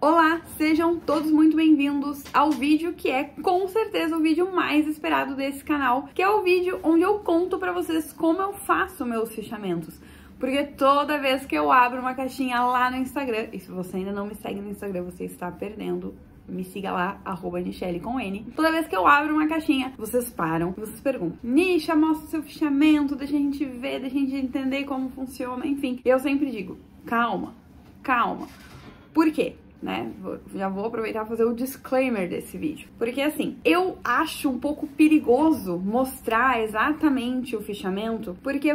Olá, sejam todos muito bem-vindos ao vídeo que é com certeza o vídeo mais esperado desse canal, que é o vídeo onde eu conto pra vocês como eu faço meus fichamentos. Porque toda vez que eu abro uma caixinha lá no Instagram, e se você ainda não me segue no Instagram, você está perdendo, me siga lá, @Nichelle com N. Toda vez que eu abro uma caixinha, vocês param e vocês perguntam: Nisha, mostra o seu fichamento, deixa a gente ver, deixa a gente entender como funciona, enfim. Eu sempre digo, calma, calma. Por quê? Já vou aproveitar e fazer o disclaimer desse vídeo. Porque assim, eu acho um pouco perigoso mostrar exatamente o fichamento, porque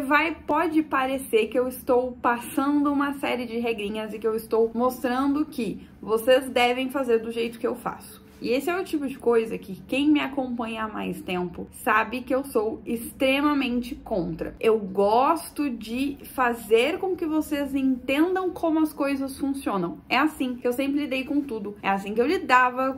pode parecer que eu estou passando uma série de regrinhas e que eu estou mostrando que vocês devem fazer do jeito que eu faço. E esse é o tipo de coisa que quem me acompanha há mais tempo sabe que eu sou extremamente contra. Eu gosto de fazer com que vocês entendam como as coisas funcionam. É assim que eu sempre lidei com tudo. É assim que eu lidava,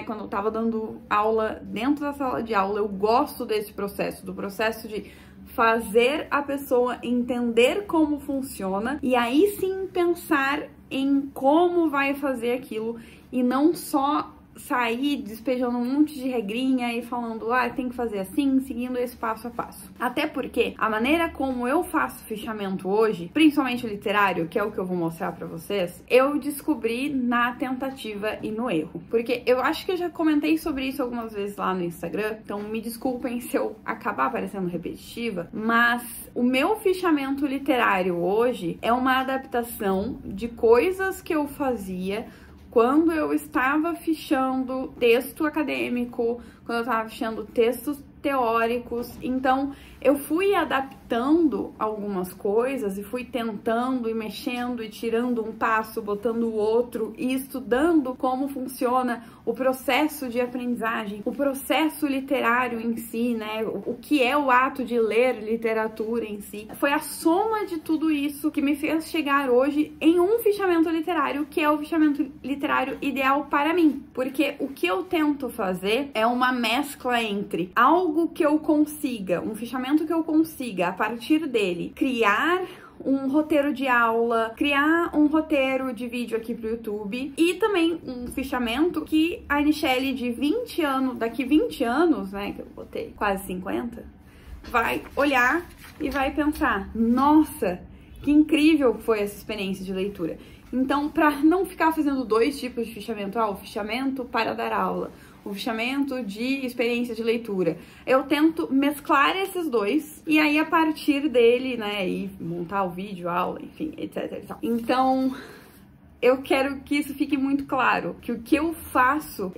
quando eu tava dando aula dentro da sala de aula. Eu gosto desse processo, do processo de fazer a pessoa entender como funciona e aí sim pensar em como vai fazer aquilo e não só sair despejando um monte de regrinha e falando, tem que fazer assim, seguindo esse passo a passo. Até porque a maneira como eu faço fichamento hoje, principalmente o literário, que é o que eu vou mostrar pra vocês, eu descobri na tentativa e no erro. Porque eu acho que eu já comentei sobre isso algumas vezes lá no Instagram, então me desculpem se eu acabar parecendo repetitiva, mas o meu fichamento literário hoje é uma adaptação de coisas que eu fazia quando eu estava fichando texto acadêmico, quando eu estava fichando textos teóricos. Então eu fui adaptando algumas coisas e fui tentando e mexendo e tirando um passo, botando o outro e estudando como funciona o processo de aprendizagem, o processo literário em si, o que é o ato de ler literatura em si. Foi a soma de tudo isso que me fez chegar hoje em um fichamento literário, que é o fichamento literário ideal para mim. Porque o que eu tento fazer é uma mescla entre algo que eu consiga, um fichamento que eu consiga, a partir dele, criar um roteiro de aula, criar um roteiro de vídeo aqui pro YouTube e também um fichamento que a Nichelle de 20 anos, daqui 20 anos, que eu botei quase 50, vai olhar e vai pensar, nossa, que incrível foi essa experiência de leitura. Então, para não ficar fazendo dois tipos de fichamento, o fichamento para dar aula, o fichamento de experiência de leitura, eu tento mesclar esses dois e aí a partir dele, e montar o vídeo, a aula, enfim, etc. Então, eu quero que isso fique muito claro, que o que eu faço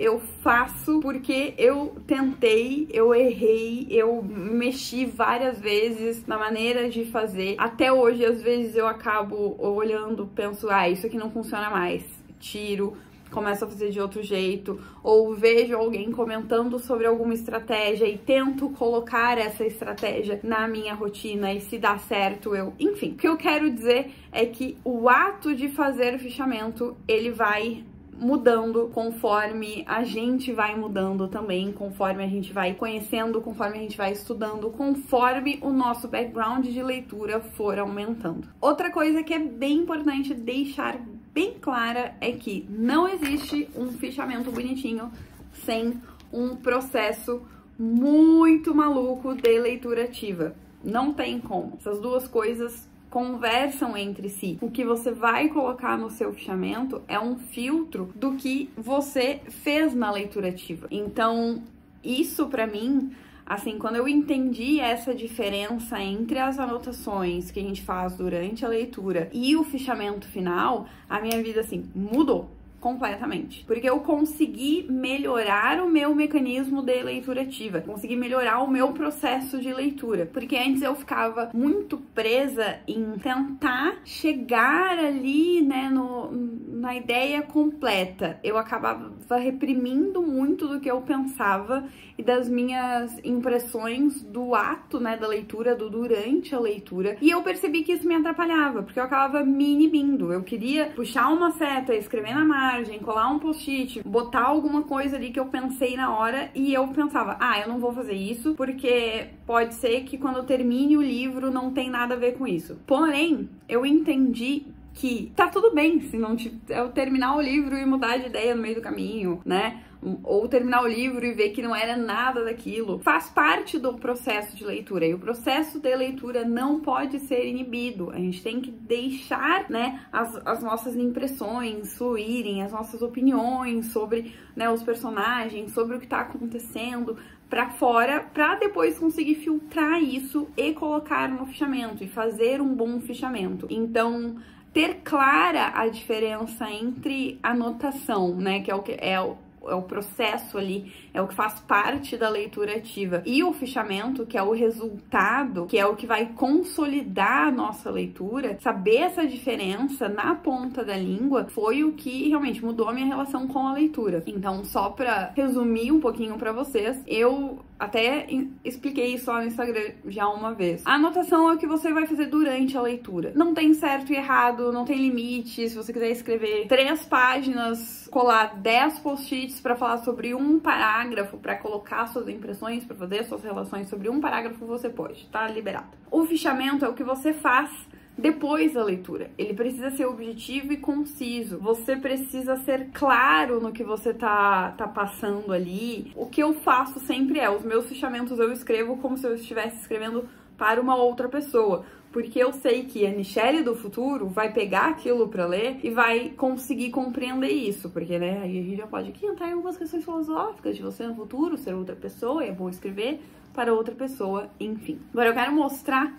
porque eu tentei, eu errei, eu mexi várias vezes na maneira de fazer. Até hoje, às vezes, eu acabo olhando, penso, isso aqui não funciona mais, tiro, começo a fazer de outro jeito, ou vejo alguém comentando sobre alguma estratégia e tento colocar essa estratégia na minha rotina e se dá certo, enfim. O que eu quero dizer é que o ato de fazer fichamento, ele vai mudando conforme a gente vai mudando também, conforme a gente vai conhecendo, conforme a gente vai estudando, conforme o nosso background de leitura for aumentando. Outra coisa que é bem importante deixar bem clara é que não existe um fichamento bonitinho sem um processo muito maluco de leitura ativa. Não tem como. Essas duas coisas conversam entre si. O que você vai colocar no seu fichamento é um filtro do que você fez na leitura ativa. Então, isso pra mim, assim, quando eu entendi essa diferença entre as anotações que a gente faz durante a leitura e o fichamento final, a minha vida, assim, mudou completamente. Porque eu consegui melhorar o meu mecanismo de leitura ativa, consegui melhorar o meu processo de leitura. Porque antes eu ficava muito presa em tentar chegar ali, na ideia completa. Eu acabava reprimindo muito do que eu pensava e das minhas impressões do ato, da leitura, do durante a leitura. E eu percebi que isso me atrapalhava, porque eu acabava me inibindo. Eu queria puxar uma seta, escrever na margem, colar um post-it, botar alguma coisa ali que eu pensei na hora e eu pensava, eu não vou fazer isso porque pode ser que quando eu termine o livro não tem nada a ver com isso. Porém, eu entendi que tá tudo bem se não eu terminar o livro e mudar de ideia no meio do caminho, né? Ou terminar o livro e ver que não era nada daquilo. Faz parte do processo de leitura, e o processo de leitura não pode ser inibido. A gente tem que deixar, né, as nossas impressões fluírem, as nossas opiniões sobre, né, os personagens, sobre o que tá acontecendo pra fora, pra depois conseguir filtrar isso e colocar no fichamento e fazer um bom fichamento. Então, ter clara a diferença entre a anotação, né, que é o processo ali, é o que faz parte da leitura ativa, e o fichamento, que é o resultado, que é o que vai consolidar a nossa leitura. Saber essa diferença na ponta da língua foi o que realmente mudou a minha relação com a leitura. Então, só pra resumir um pouquinho pra vocês, eu até expliquei isso lá no Instagram já uma vez. A anotação é o que você vai fazer durante a leitura. Não tem certo e errado, não tem limite. Se você quiser escrever 3 páginas, colar 10 post-its pra falar sobre um parágrafo, pra colocar suas impressões, pra fazer suas relações sobre um parágrafo, você pode, tá liberado. O fichamento é o que você faz depois da leitura. Ele precisa ser objetivo e conciso. Você precisa ser claro no que você tá passando ali. O que eu faço sempre os meus fichamentos eu escrevo como se eu estivesse escrevendo para uma outra pessoa, porque eu sei que a Michelle do futuro vai pegar aquilo pra ler e vai conseguir compreender isso, porque, né, aí a gente já pode aqui entrar em algumas questões filosóficas de você no futuro ser outra pessoa, e é bom escrever para outra pessoa, enfim. Agora eu quero mostrar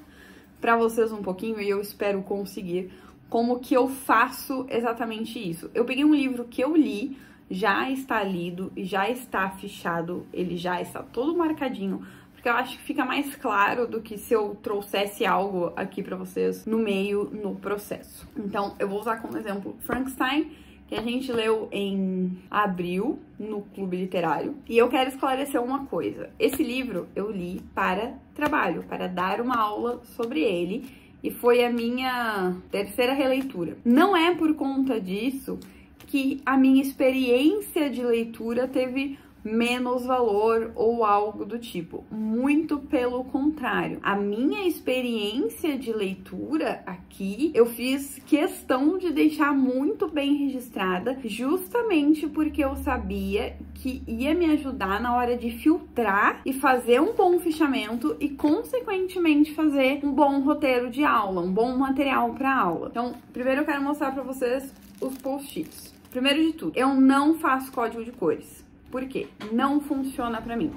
pra vocês um pouquinho, e eu espero conseguir, como que eu faço exatamente isso. Eu peguei um livro que eu li, já está lido, já está fichado, ele já está todo marcadinho, porque eu acho que fica mais claro do que se eu trouxesse algo aqui pra vocês no meio, no processo. Então, eu vou usar como exemplo Frankenstein, que a gente leu em abril no Clube Literário. E eu quero esclarecer uma coisa. Esse livro eu li para trabalho, para dar uma aula sobre ele, e foi a minha 3ª releitura. Não é por conta disso que a minha experiência de leitura teve menos valor ou algo do tipo. Muito pelo contrário. A minha experiência de leitura aqui, eu fiz questão de deixar muito bem registrada, justamente porque eu sabia que ia me ajudar na hora de filtrar e fazer um bom fichamento e, consequentemente, fazer um bom roteiro de aula, um bom material para aula. Então, primeiro eu quero mostrar para vocês os post-its. Primeiro de tudo, eu não faço código de cores. Por quê? Não funciona pra mim.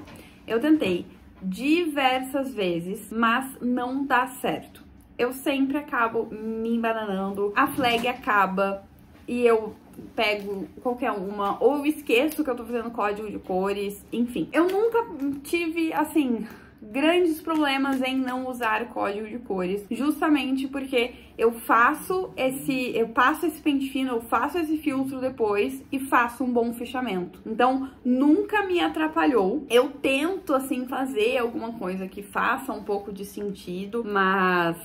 Eu tentei diversas vezes, mas não dá certo. Eu sempre acabo me embananando, a flag acaba e eu pego qualquer uma, ou eu esqueço que eu tô fazendo código de cores, enfim. Eu nunca tive, assim, grandes problemas em não usar código de cores, justamente porque eu passo esse pente fino, eu faço esse filtro depois e faço um bom fechamento. Então, nunca me atrapalhou. Eu tento, assim, fazer alguma coisa que faça um pouco de sentido, mas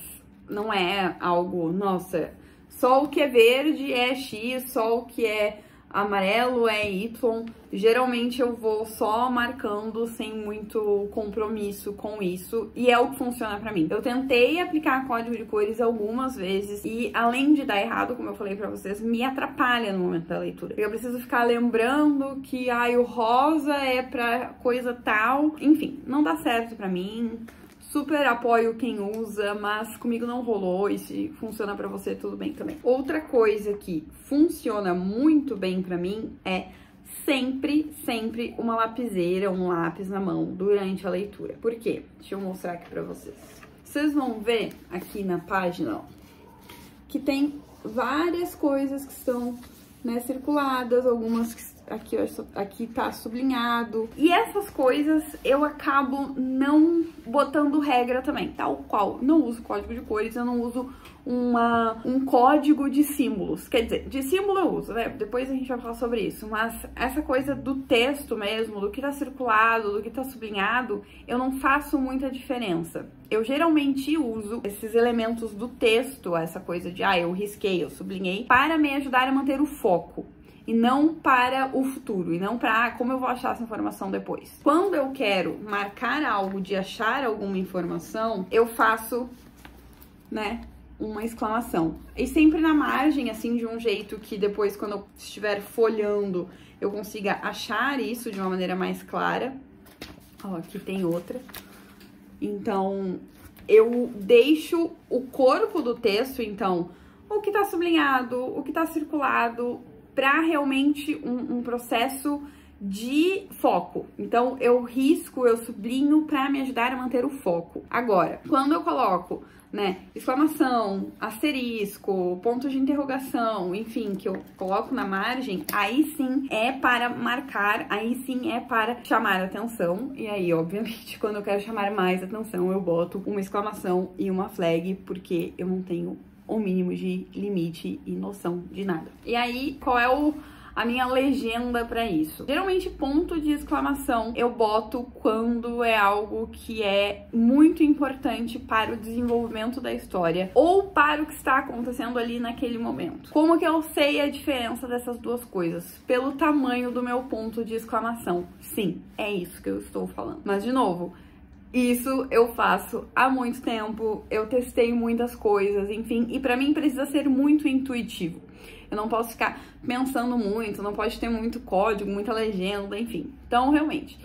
não é algo, nossa, só o que é verde é X, só o que é amarelo é Y. Geralmente eu vou só marcando sem muito compromisso com isso, e é o que funciona pra mim. Eu tentei aplicar código de cores algumas vezes e, além de dar errado, como eu falei pra vocês, me atrapalha no momento da leitura. Eu preciso ficar lembrando que o rosa é pra coisa tal. Enfim, não dá certo pra mim. Super apoio quem usa, mas comigo não rolou, e se funciona pra você, tudo bem também. Outra coisa que funciona muito bem pra mim é sempre uma lapiseira, um lápis na mão durante a leitura. Por quê? Deixa eu mostrar aqui pra vocês. Vocês vão ver aqui na página, ó, que tem várias coisas que estão, né, circuladas, algumas que aqui tá sublinhado. E essas coisas eu acabo não botando regra também, tal qual. Não uso código de cores, eu não uso um código de símbolos. Quer dizer, de símbolo eu uso, né? Depois a gente vai falar sobre isso. Mas essa coisa do texto mesmo, do que tá circulado, do que tá sublinhado, eu não faço muita diferença. Eu geralmente uso esses elementos do texto, essa coisa de, eu risquei, eu sublinhei, para me ajudar a manter o foco. E não para o futuro, e não para como eu vou achar essa informação depois. Quando eu quero marcar algo de achar alguma informação, eu faço, né, uma exclamação. E sempre na margem, assim, de um jeito que depois, quando eu estiver folhando, eu consiga achar isso de uma maneira mais clara. Ó, aqui tem outra. Então, eu deixo o corpo do texto, então, o que tá sublinhado, o que tá circulado, pra realmente um processo de foco. Então, eu risco, eu sublinho pra me ajudar a manter o foco. Agora, quando eu coloco, né, exclamação, asterisco, ponto de interrogação, enfim, que eu coloco na margem, aí sim é para marcar, aí sim é para chamar atenção. E aí, obviamente, quando eu quero chamar mais atenção, eu boto uma exclamação e uma flag, porque eu não tenho o mínimo de limite e noção de nada. E aí, qual é a minha legenda pra isso? Geralmente, ponto de exclamação eu boto quando é algo que é muito importante para o desenvolvimento da história ou para o que está acontecendo ali naquele momento. Como que eu sei a diferença dessas duas coisas? Pelo tamanho do meu ponto de exclamação. Sim, é isso que eu estou falando. Mas, de novo, isso eu faço há muito tempo, eu testei muitas coisas, enfim, e pra mim precisa ser muito intuitivo. Eu não posso ficar pensando muito, não pode ter muito código, muita legenda, enfim. Então, realmente,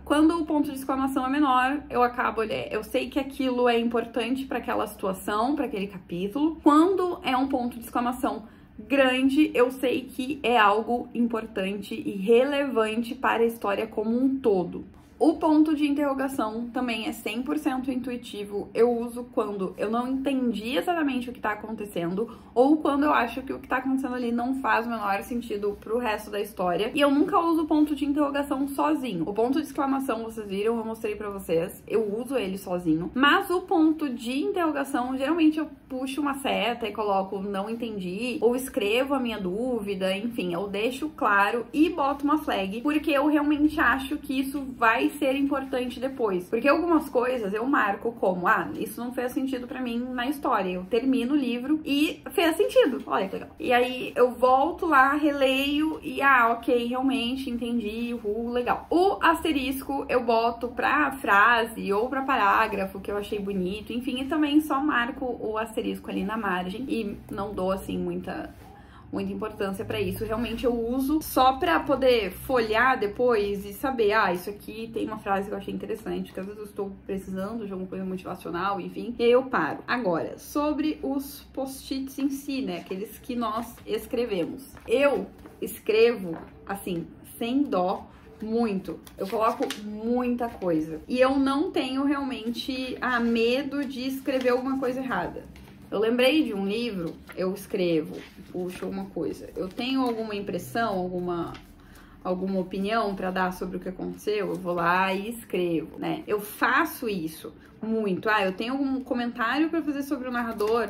quando o ponto de exclamação é menor, eu sei que aquilo é importante para aquela situação, para aquele capítulo. Quando é um ponto de exclamação grande, eu sei que é algo importante e relevante para a história como um todo. O ponto de interrogação também é 100% intuitivo. Eu uso quando eu não entendi exatamente o que tá acontecendo ou quando eu acho que o que tá acontecendo ali não faz o menor sentido pro resto da história. E eu nunca uso o ponto de interrogação sozinho. O ponto de exclamação, vocês viram, eu mostrei pra vocês. Eu uso ele sozinho. Mas o ponto de interrogação, geralmente eu puxo uma seta e coloco não entendi, ou escrevo a minha dúvida, enfim, eu deixo claro e boto uma flag, porque eu realmente acho que isso vai ser importante depois. Porque algumas coisas eu marco como, isso não fez sentido pra mim na história. Eu termino o livro e fez sentido. Olha que legal. E aí eu volto lá, releio e, ok, realmente entendi, legal. O asterisco eu boto pra frase ou pra parágrafo, que eu achei bonito, enfim, e também só marco o asterisco ali na margem e não dou, assim, muita importância pra isso. Realmente eu uso só pra poder folhear depois e saber, isso aqui tem uma frase que eu achei interessante, que às vezes eu estou precisando de alguma coisa motivacional, enfim, e aí eu paro. Agora, sobre os post-its em si, né, aqueles que nós escrevemos. Eu escrevo, assim, sem dó, muito. Eu coloco muita coisa. E eu não tenho realmente medo de escrever alguma coisa errada. Eu lembrei de um livro, eu escrevo, puxo uma coisa. Eu tenho alguma impressão, alguma opinião pra dar sobre o que aconteceu, eu vou lá e escrevo, né? Eu faço isso muito. Eu tenho algum comentário pra fazer sobre o narrador,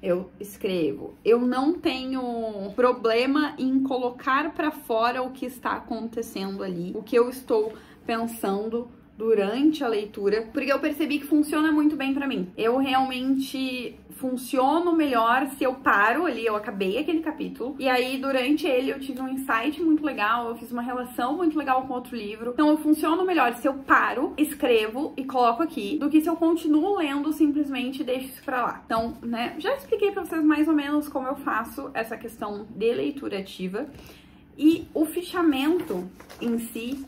eu escrevo. Eu não tenho problema em colocar pra fora o que está acontecendo ali, o que eu estou pensando durante a leitura, porque eu percebi que funciona muito bem pra mim. Eu realmente funciono melhor se eu paro ali, eu acabei aquele capítulo, e aí durante ele eu tive um insight muito legal, eu fiz uma relação muito legal com outro livro. Então eu funciono melhor se eu paro, escrevo e coloco aqui, do que se eu continuo lendo simplesmente e deixo isso pra lá. Então, né, já expliquei pra vocês mais ou menos como eu faço essa questão de leitura ativa. E o fichamento em si,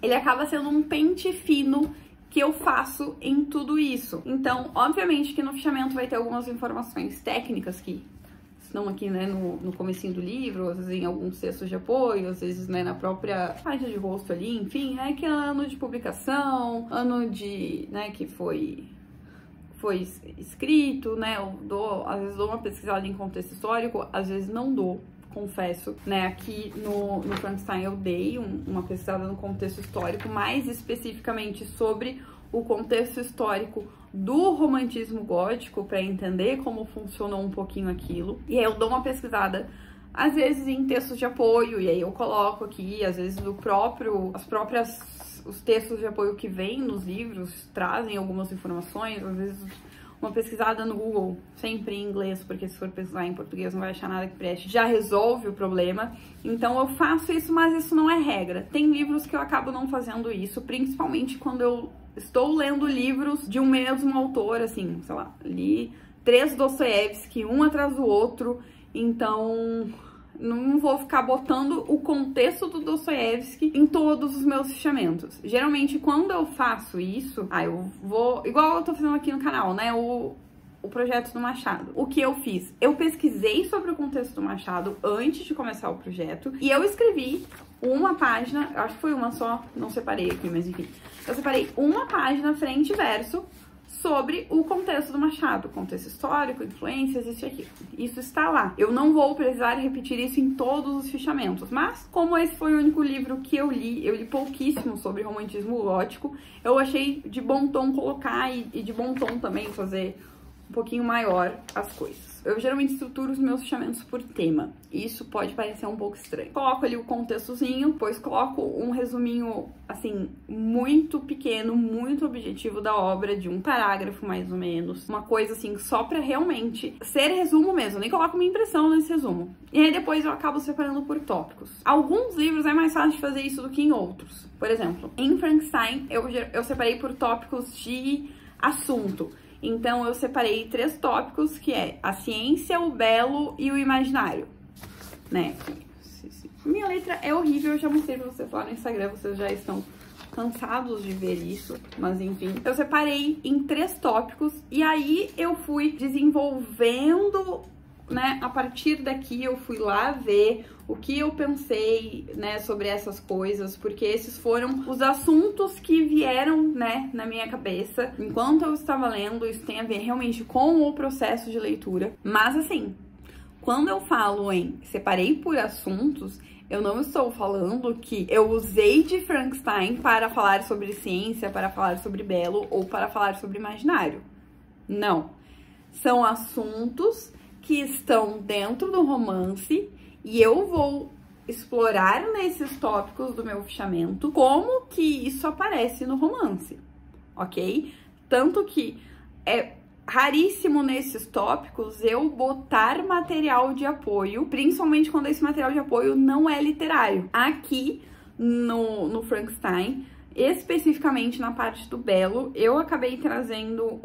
ele acaba sendo um pente fino que eu faço em tudo isso. Então, obviamente que no fichamento vai ter algumas informações técnicas que estão aqui, né, no comecinho do livro, às vezes em alguns textos de apoio, às vezes, né, na própria página de rosto ali, enfim, né, que é ano de publicação, ano de, né, que foi escrito, né, às vezes dou uma pesquisada em contexto histórico, às vezes não dou. Confesso, né, aqui no Frankenstein eu dei uma pesquisada no contexto histórico, mais especificamente sobre o contexto histórico do romantismo gótico, para entender como funcionou um pouquinho aquilo. E aí eu dou uma pesquisada, às vezes em textos de apoio, e aí eu coloco aqui, às vezes os textos de apoio que vêm nos livros trazem algumas informações, às vezes uma pesquisada no Google, sempre em inglês, porque se for pesquisar em português não vai achar nada que preste, já resolve o problema. Então eu faço isso, mas isso não é regra. Tem livros que eu acabo não fazendo isso, principalmente quando eu estou lendo livros de um mesmo autor, assim, sei lá, li 3 Dostoiévski, um atrás do outro, então não vou ficar botando o contexto do Dostoiévski em todos os meus fichamentos. Geralmente, quando eu faço isso, eu vou, igual eu tô fazendo aqui no canal, né, o projeto do Machado. O que eu fiz? Eu pesquisei sobre o contexto do Machado antes de começar o projeto e eu escrevi uma página, acho que foi uma só, não separei aqui, mas enfim. Eu separei uma página frente e verso sobre o contexto do Machado, contexto histórico, influências, isso e aquilo. Isso está lá. Eu não vou precisar repetir isso em todos os fichamentos, mas como esse foi o único livro que eu li pouquíssimo sobre romantismo gótico, eu achei de bom tom colocar e de bom tom também fazer um pouquinho maior as coisas. Eu geralmente estruturo os meus fichamentos por tema. Isso pode parecer um pouco estranho. Coloco ali o contextozinho, depois coloco um resuminho, assim, muito pequeno, muito objetivo da obra, de um parágrafo mais ou menos. Uma coisa assim, só pra realmente ser resumo mesmo. Eu nem coloco minha impressão nesse resumo. E aí depois eu acabo separando por tópicos. Alguns livros é mais fácil de fazer isso do que em outros. Por exemplo, em Frankenstein eu separei por tópicos de assunto. Então, eu separei 3 tópicos, que é a ciência, o belo e o imaginário, né? Minha letra é horrível, eu já mostrei pra vocês lá no Instagram, vocês já estão cansados de ver isso, mas enfim. Eu separei em 3 tópicos e aí eu fui desenvolvendo, né? A partir daqui eu fui lá ver o que eu pensei, né, sobre essas coisas, porque esses foram os assuntos que vieram, né, na minha cabeça enquanto eu estava lendo. Isso tem a ver realmente com o processo de leitura, mas assim, quando eu falo em separei por assuntos, eu não estou falando que eu usei de Frankenstein para falar sobre ciência, para falar sobre belo ou para falar sobre imaginário. Não. São assuntos que estão dentro do romance e eu vou explorar nesses tópicos do meu fichamento como que isso aparece no romance, ok? Tanto que é raríssimo nesses tópicos eu botar material de apoio, principalmente quando esse material de apoio não é literário. Aqui no Frankenstein, especificamente na parte do belo, eu acabei trazendo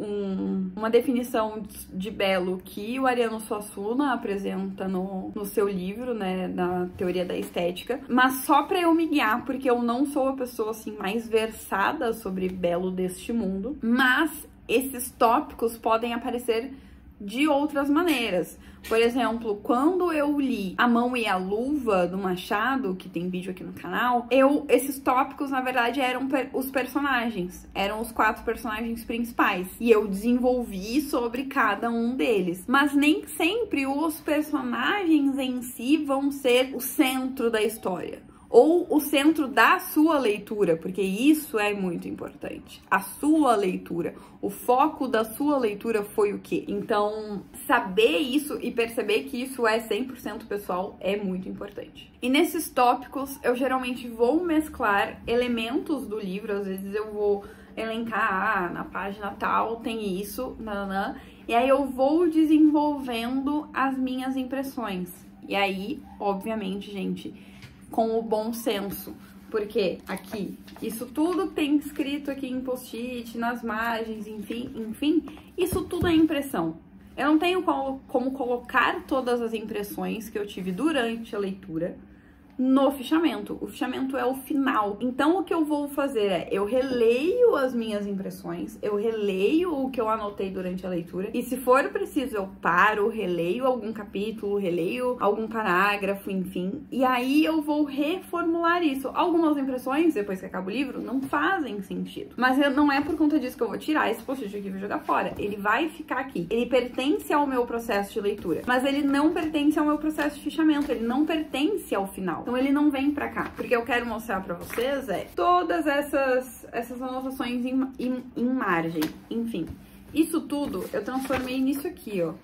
uma definição de belo que o Ariano Suassuna apresenta no seu livro, né, na teoria da estética, mas só pra eu me guiar, porque eu não sou a pessoa assim mais versada sobre belo deste mundo, mas esses tópicos podem aparecer de outras maneiras. Por exemplo, quando eu li A Mão e a Luva, do Machado, que tem vídeo aqui no canal, esses tópicos, na verdade, eram os personagens. Eram os 4 personagens principais. E eu desenvolvi sobre cada um deles. Mas nem sempre os personagens em si vão ser o centro da história. Ou o centro da sua leitura, porque isso é muito importante. A sua leitura, o foco da sua leitura foi o quê? Então, saber isso e perceber que isso é 100% pessoal é muito importante. E nesses tópicos, eu geralmente vou mesclar elementos do livro, às vezes eu vou elencar, na página tal tem isso, nananã, e aí eu vou desenvolvendo as minhas impressões. E aí, obviamente, gente, com o bom senso, porque aqui, isso tudo tem escrito aqui em post-it, nas margens, enfim, isso tudo é impressão. Eu não tenho como colocar todas as impressões que eu tive durante a leitura no fichamento. O fichamento é o final. Então, o que eu vou fazer é, eu releio as minhas impressões, eu releio o que eu anotei durante a leitura, e se for preciso, eu paro, releio algum capítulo, releio algum parágrafo, enfim, e aí eu vou reformular isso. Algumas impressões, depois que acaba o livro, não fazem sentido. Mas não é por conta disso que eu vou tirar esse post-it aqui e vou jogar fora. Ele vai ficar aqui. Ele pertence ao meu processo de leitura, mas ele não pertence ao meu processo de fichamento, ele não pertence ao final. Então ele não vem pra cá. Porque eu quero mostrar pra vocês todas essas anotações em margem. Enfim, isso tudo eu transformei nisso aqui, ó.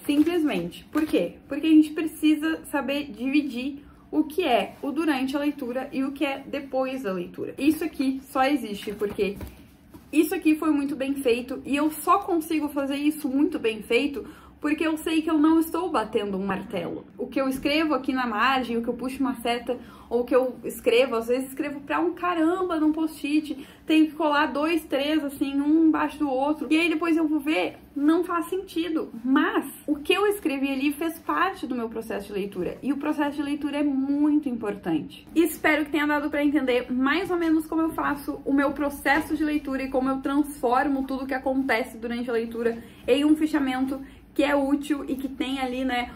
Simplesmente. Por quê? Porque a gente precisa saber dividir o que é o durante a leitura e o que é depois da leitura. Isso aqui só existe porque isso aqui foi muito bem feito e eu só consigo fazer isso muito bem feito porque eu sei que eu não estou batendo um martelo. O que eu escrevo aqui na margem, o que eu puxo uma seta, ou o que eu escrevo, às vezes escrevo pra um caramba num post-it, tenho que colar 2, 3, assim, um embaixo do outro, e aí depois eu vou ver, não faz sentido. Mas o que eu escrevi ali fez parte do meu processo de leitura, e o processo de leitura é muito importante. E espero que tenha dado pra entender mais ou menos como eu faço o meu processo de leitura e como eu transformo tudo que acontece durante a leitura em um fichamento que é útil e que tem ali, né,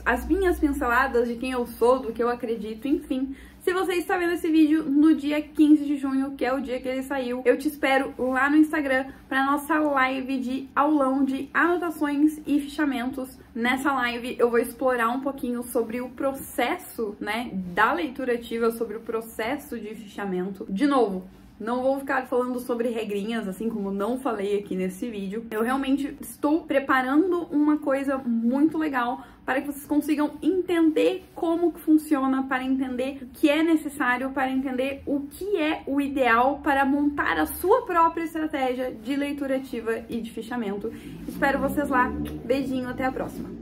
as minhas pinceladas de quem eu sou, do que eu acredito, enfim. Se você está vendo esse vídeo no dia 15 de junho, que é o dia que ele saiu, eu te espero lá no Instagram para nossa live de aulão de anotações e fichamentos. Nessa live eu vou explorar um pouquinho sobre o processo, né, da leitura ativa, sobre o processo de fichamento. De novo, não vou ficar falando sobre regrinhas, assim como não falei aqui nesse vídeo. Eu realmente estou preparando uma coisa muito legal para que vocês consigam entender como que funciona, para entender o que é necessário, para entender o que é o ideal para montar a sua própria estratégia de leitura ativa e de fichamento. Espero vocês lá. Beijinho, até a próxima.